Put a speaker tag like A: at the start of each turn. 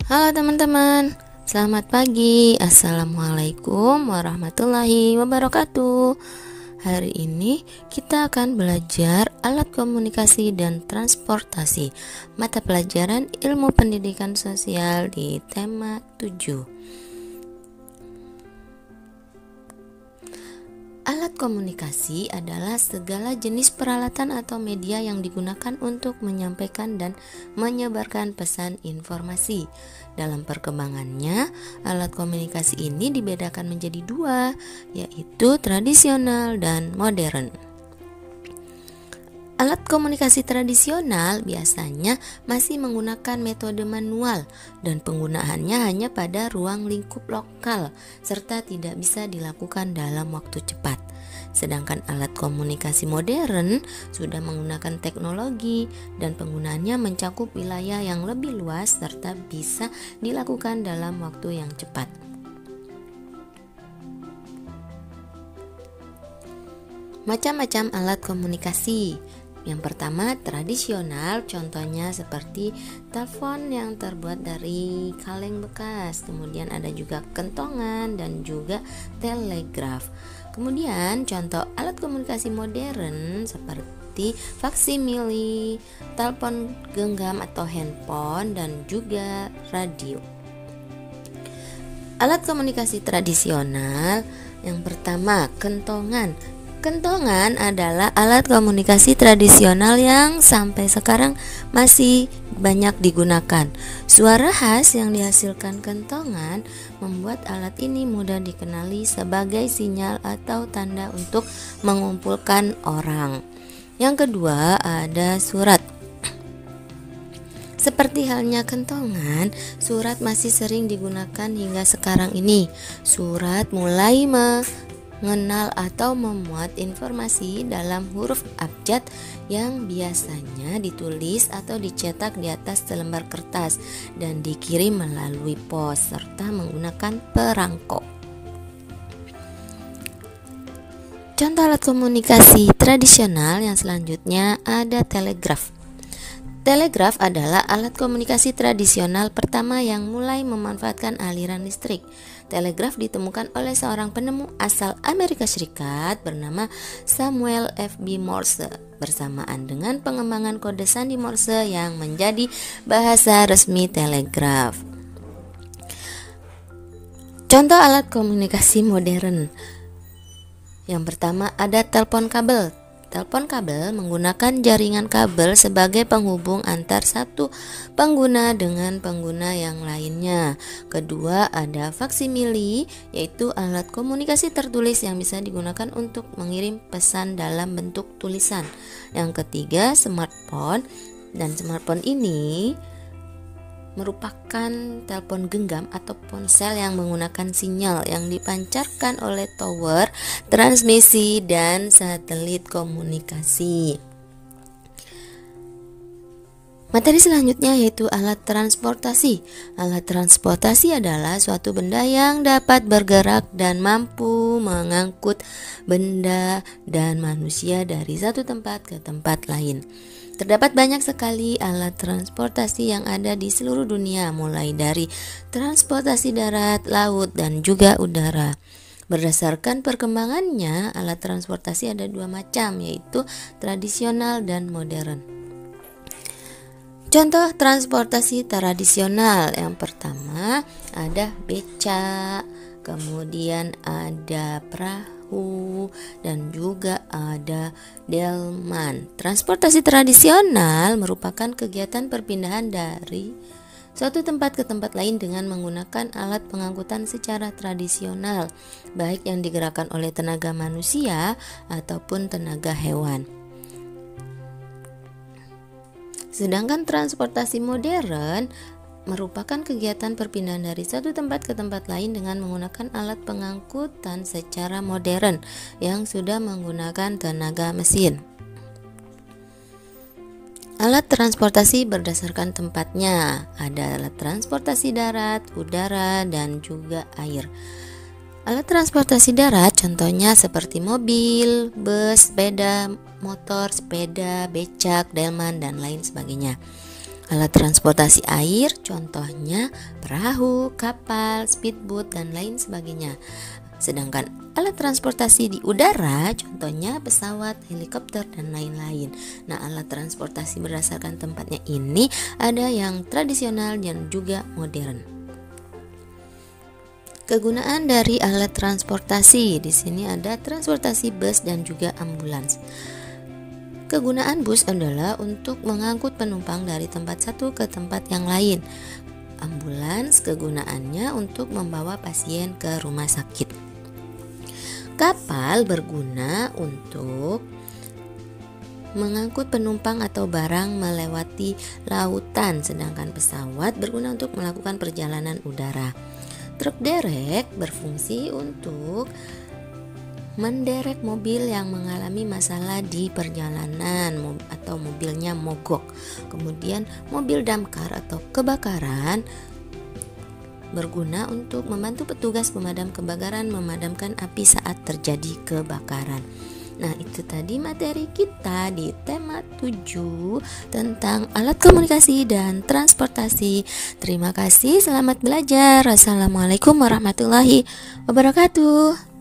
A: Halo teman-teman, selamat pagi. Assalamualaikum warahmatullahi wabarakatuh. Hari ini kita akan belajar alat komunikasi dan transportasi, mata pelajaran ilmu pendidikan sosial di tema 7. Alat komunikasi adalah segala jenis peralatan atau media yang digunakan untuk menyampaikan dan menyebarkan pesan informasi. Dalam perkembangannya, alat komunikasi ini dibedakan menjadi dua, yaitu tradisional dan modern. Alat komunikasi tradisional biasanya masih menggunakan metode manual dan penggunaannya hanya pada ruang lingkup lokal serta tidak bisa dilakukan dalam waktu cepat. Sedangkan alat komunikasi modern sudah menggunakan teknologi dan penggunaannya mencakup wilayah yang lebih luas serta bisa dilakukan dalam waktu yang cepat. Macam-macam alat komunikasi. Yang pertama tradisional, contohnya seperti telepon yang terbuat dari kaleng bekas. Kemudian ada juga kentongan dan juga telegraf. Kemudian contoh alat komunikasi modern seperti faksimili, telepon genggam atau handphone dan juga radio. Alat komunikasi tradisional yang pertama kentongan. Kentongan adalah alat komunikasi tradisional yang sampai sekarang masih banyak digunakan. Suara khas yang dihasilkan kentongan membuat alat ini mudah dikenali sebagai sinyal atau tanda untuk mengumpulkan orang. Yang kedua ada surat. Seperti halnya kentongan, surat masih sering digunakan hingga sekarang ini. Surat mulai mengenal atau memuat informasi dalam huruf abjad yang biasanya ditulis atau dicetak di atas selembar kertas dan dikirim melalui pos serta menggunakan perangko. Contoh alat komunikasi tradisional yang selanjutnya ada telegraf. Telegraf adalah alat komunikasi tradisional pertama yang mulai memanfaatkan aliran listrik. Telegraf ditemukan oleh seorang penemu asal Amerika Serikat bernama Samuel F.B. Morse bersamaan dengan pengembangan kode sandi Morse yang menjadi bahasa resmi telegraf. Contoh alat komunikasi modern. Yang pertama ada telepon kabel. Telepon kabel menggunakan jaringan kabel sebagai penghubung antar satu pengguna dengan pengguna yang lainnya. Kedua ada faksimili, yaitu alat komunikasi tertulis yang bisa digunakan untuk mengirim pesan dalam bentuk tulisan. Yang ketiga smartphone, dan smartphone ini merupakan telepon genggam atau ponsel yang menggunakan sinyal yang dipancarkan oleh tower transmisi dan satelit komunikasi. Materi selanjutnya yaitu alat transportasi. Alat transportasi adalah suatu benda yang dapat bergerak dan mampu mengangkut benda dan manusia dari satu tempat ke tempat lain. Terdapat banyak sekali alat transportasi yang ada di seluruh dunia, mulai dari transportasi darat, laut, dan juga udara. Berdasarkan perkembangannya, alat transportasi ada dua macam, yaitu tradisional dan modern. Contoh transportasi tradisional yang pertama ada becak, kemudian ada perahu, dan juga ada delman. Transportasi tradisional merupakan kegiatan perpindahan dari suatu tempat ke tempat lain dengan menggunakan alat pengangkutan secara tradisional, baik yang digerakkan oleh tenaga manusia ataupun tenaga hewan. Sedangkan transportasi modern merupakan kegiatan perpindahan dari satu tempat ke tempat lain dengan menggunakan alat pengangkutan secara modern yang sudah menggunakan tenaga mesin. Alat transportasi berdasarkan tempatnya. Ada alat transportasi darat, udara, dan juga air. Alat transportasi darat contohnya seperti mobil, bus, sepeda motor, sepeda, becak, delman, dan lain sebagainya. Alat transportasi air contohnya perahu, kapal, speedboat, dan lain sebagainya. Sedangkan alat transportasi di udara contohnya pesawat, helikopter, dan lain-lain. Nah, alat transportasi berdasarkan tempatnya ini ada yang tradisional dan juga modern. Kegunaan dari alat transportasi di sini ada transportasi bus dan juga ambulans. Kegunaan bus adalah untuk mengangkut penumpang dari tempat satu ke tempat yang lain. Ambulans kegunaannya untuk membawa pasien ke rumah sakit. Kapal berguna untuk mengangkut penumpang atau barang melewati lautan, sedangkan pesawat berguna untuk melakukan perjalanan udara. Truk derek berfungsi untuk menderek mobil yang mengalami masalah di perjalanan atau mobilnya mogok. Kemudian mobil damkar atau kebakaran berguna untuk membantu petugas pemadam kebakaran memadamkan api saat terjadi kebakaran. Nah, itu tadi materi kita di tema 7 tentang alat komunikasi dan transportasi. Terima kasih, selamat belajar. Wassalamualaikum warahmatullahi wabarakatuh.